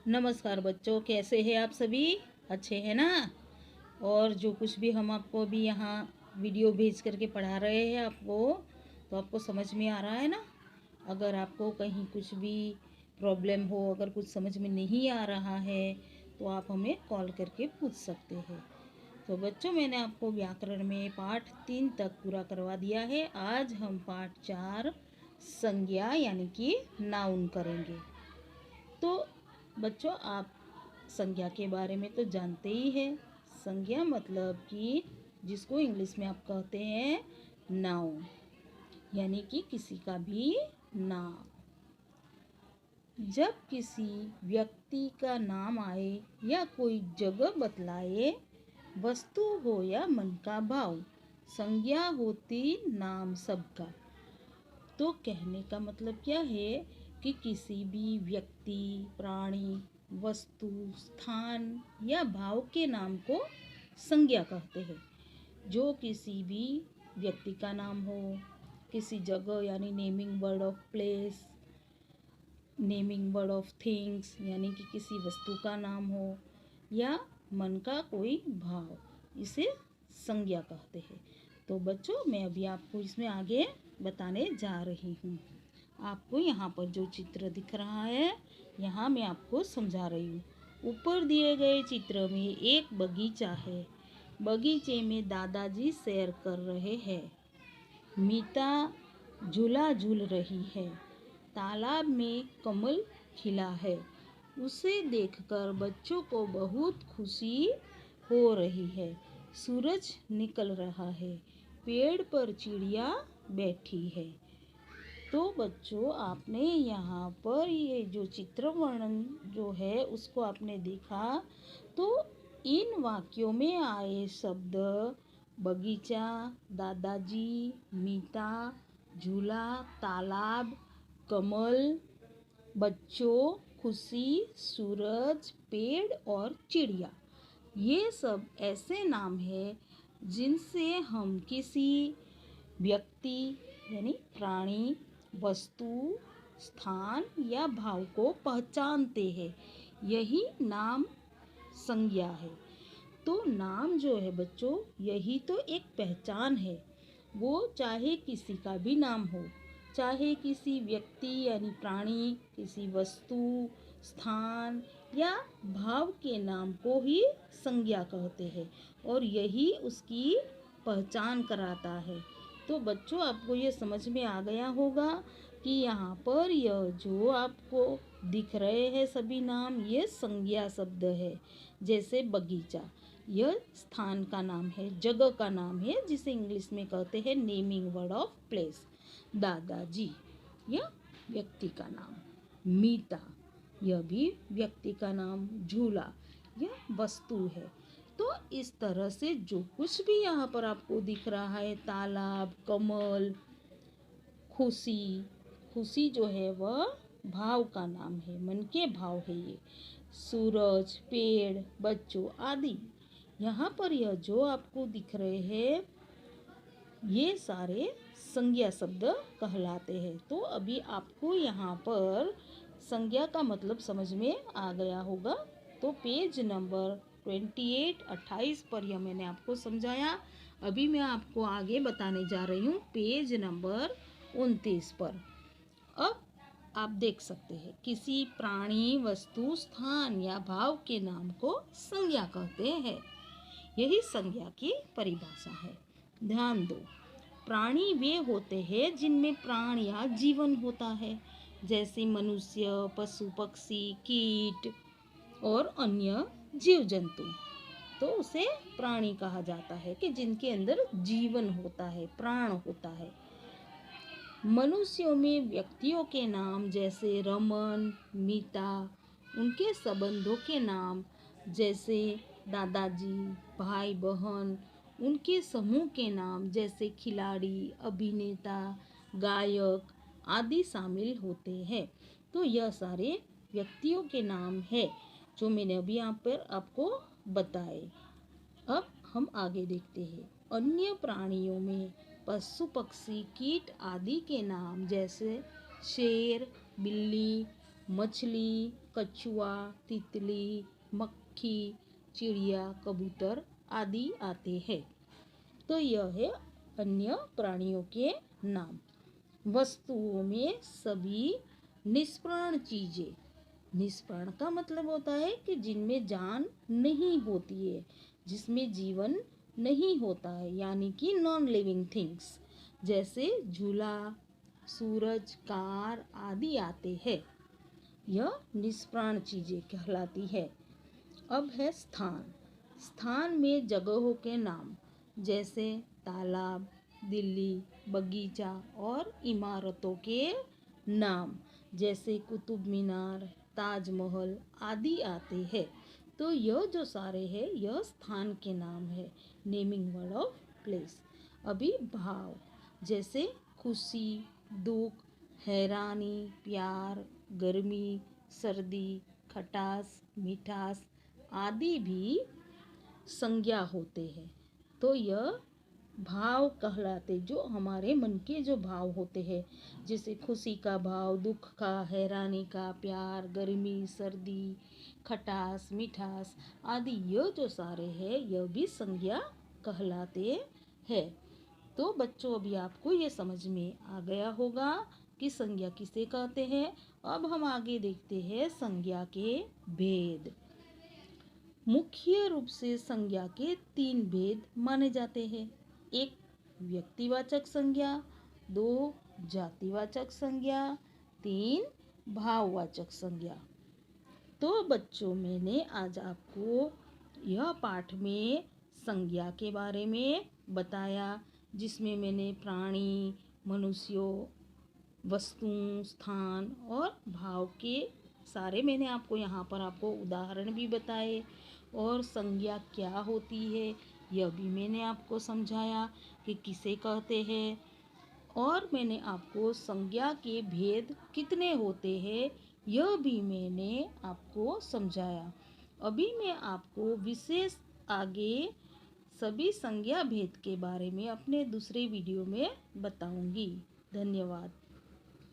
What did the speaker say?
नमस्कार बच्चों, कैसे हैं आप सभी? अच्छे हैं ना? और जो कुछ भी हम आपको अभी यहाँ वीडियो भेज करके पढ़ा रहे हैं आपको, तो आपको समझ में आ रहा है ना? अगर आपको कहीं कुछ भी प्रॉब्लम हो, अगर कुछ समझ में नहीं आ रहा है, तो आप हमें कॉल करके पूछ सकते हैं। तो बच्चों, मैंने आपको व्याकरण में पाठ 3 तक पूरा करवा दिया है। आज हम पाठ 4 संज्ञा यानी कि नाउन करेंगे। तो बच्चों, आप संज्ञा के बारे में तो जानते ही हैं। संज्ञा मतलब कि जिसको इंग्लिश में आप कहते हैं नाउन, यानी कि किसी का भी नाम। जब किसी व्यक्ति का नाम आए या कोई जगह बतलाए, वस्तु हो या मन का भाव, संज्ञा होती नाम सबका। तो कहने का मतलब क्या है कि किसी भी व्यक्ति, प्राणी, वस्तु, स्थान या भाव के नाम को संज्ञा कहते हैं। जो किसी भी व्यक्ति का नाम हो, किसी जगह यानी naming word of place, naming word of things यानी कि किसी वस्तु का नाम हो, या मन का कोई भाव, इसे संज्ञा कहते हैं। तो बच्चों, मैं अभी आपको इसमें आगे बताने जा रही हूँ। आपको यहाँ पर जो चित्र दिख रहा है, यहाँ मैं आपको समझा रही हूँ। ऊपर दिए गए चित्र में एक बगीचा है। बगीचे में दादाजी सैर कर रहे हैं। मीता झूला झूल रही है। तालाब में कमल खिला है। उसे देखकर बच्चों को बहुत खुशी हो रही है। सूरज निकल रहा है। पेड़ पर चिड़िया बैठी है। तो बच्चों, आपने यहाँ पर ये जो चित्र वर्णन जो है उसको आपने देखा, तो इन वाक्यों में आए शब्द बगीचा, दादाजी, मीता, झूला, तालाब, कमल, बच्चों, खुशी, सूरज, पेड़ और चिड़िया, ये सब ऐसे नाम हैं जिनसे हम किसी व्यक्ति यानी प्राणी, वस्तु, स्थान या भाव को पहचानते हैं। यही नाम संज्ञा है। तो नाम जो है बच्चों, यही तो एक पहचान है। वो चाहे किसी का भी नाम हो, चाहे किसी व्यक्ति यानी प्राणी, किसी वस्तु, स्थान या भाव के नाम को ही संज्ञा कहते हैं, और यही उसकी पहचान कराता है। तो बच्चों, आपको ये समझ में आ गया होगा कि यहाँ पर यह जो आपको दिख रहे हैं सभी नाम, ये संज्ञा शब्द है। जैसे बगीचा, यह स्थान का नाम है, जगह का नाम है, जिसे इंग्लिश में कहते हैं नेमिंग वर्ड ऑफ प्लेस। दादाजी, यह व्यक्ति का नाम। मीता, यह भी व्यक्ति का नाम। झूला, यह वस्तु है। तो इस तरह से जो कुछ भी यहाँ पर आपको दिख रहा है, तालाब, कमल, खुशी, खुशी जो है वह भाव का नाम है, मन के भाव है ये। सूरज, पेड़, बच्चों आदि, यहाँ पर यह जो आपको दिख रहे हैं, ये सारे संज्ञा शब्द कहलाते हैं। तो अभी आपको यहाँ पर संज्ञा का मतलब समझ में आ गया होगा। तो पेज नंबर 28 पर यह मैंने आपको समझाया। अभी मैं आपको आगे बताने जा रही हूँ पेज नंबर 29 पर। अब आप देख सकते हैं, किसी प्राणी, वस्तु, स्थान या भाव के नाम को संज्ञा कहते हैं। यही संज्ञा की परिभाषा है। ध्यान दो, प्राणी वे होते हैं जिनमें प्राण या जीवन होता है, जैसे मनुष्य, पशु, पक्षी, कीट और अन्य जीव जंतु। तो उसे प्राणी कहा जाता है कि जिनके अंदर जीवन होता है, प्राण होता है। मनुष्यों में व्यक्तियों के नाम जैसे रमन, मीता, उनके संबंधों के नाम जैसे दादाजी, भाई बहन, उनके समूह के नाम जैसे खिलाड़ी, अभिनेता, गायक आदि शामिल होते हैं। तो यह सारे व्यक्तियों के नाम है जो मैंने अभी यहाँ पर आपको बताए। अब हम आगे देखते हैं। अन्य प्राणियों में पशु, पक्षी, कीट आदि के नाम जैसे शेर, बिल्ली, मछली, कछुआ, तितली, मक्खी, चिड़िया, कबूतर आदि आते हैं। तो यह है अन्य प्राणियों के नाम। वस्तुओं में सभी निष्प्राण चीजें, निष्प्राण का मतलब होता है कि जिनमें जान नहीं होती है, जिसमें जीवन नहीं होता है, यानी कि नॉन लिविंग थिंग्स, जैसे झूला, सूरज, कार आदि आते हैं। यह निष्प्राण चीजें कहलाती है। अब है स्थान। स्थान में जगहों के नाम, जैसे तालाब, दिल्ली, बगीचा और इमारतों के नाम, जैसे कुतुब मीनार, ताजमहल आदि आते हैं। तो यह जो सारे हैं यह स्थान के नाम है, नेमिंग वर्ड ऑफ प्लेस। अभी भाव, जैसे खुशी, दुख, हैरानी, प्यार, गर्मी, सर्दी, खटास, मिठास आदि भी संज्ञा होते हैं। तो यह भाव कहलाते, जो हमारे मन के जो भाव होते हैं, जैसे खुशी का भाव, दुख का, हैरानी का, प्यार, गर्मी, सर्दी, खटास, मिठास आदि यह जो सारे हैं यह भी संज्ञा कहलाते हैं। तो बच्चों अभी आपको ये समझ में आ गया होगा कि संज्ञा किसे कहते हैं। अब हम आगे देखते हैं संज्ञा के भेद। मुख्य रूप से संज्ञा के 3 भेद माने जाते हैं। 1 व्यक्तिवाचक संज्ञा, 2 जातिवाचक संज्ञा, 3 भाववाचक संज्ञा। तो बच्चों मैंने आज आपको यह पाठ में संज्ञा के बारे में बताया, जिसमें मैंने प्राणी, मनुष्यों, वस्तुओं, स्थान और भाव के सारे मैंने आपको यहाँ पर आपको उदाहरण भी बताए, और संज्ञा क्या होती है यह भी मैंने आपको समझाया कि किसे कहते हैं, और मैंने आपको संज्ञा के भेद कितने होते हैं यह भी मैंने आपको समझाया। अभी मैं आपको विशेष आगे सभी संज्ञा भेद के बारे में अपने दूसरे वीडियो में बताऊंगी। धन्यवाद।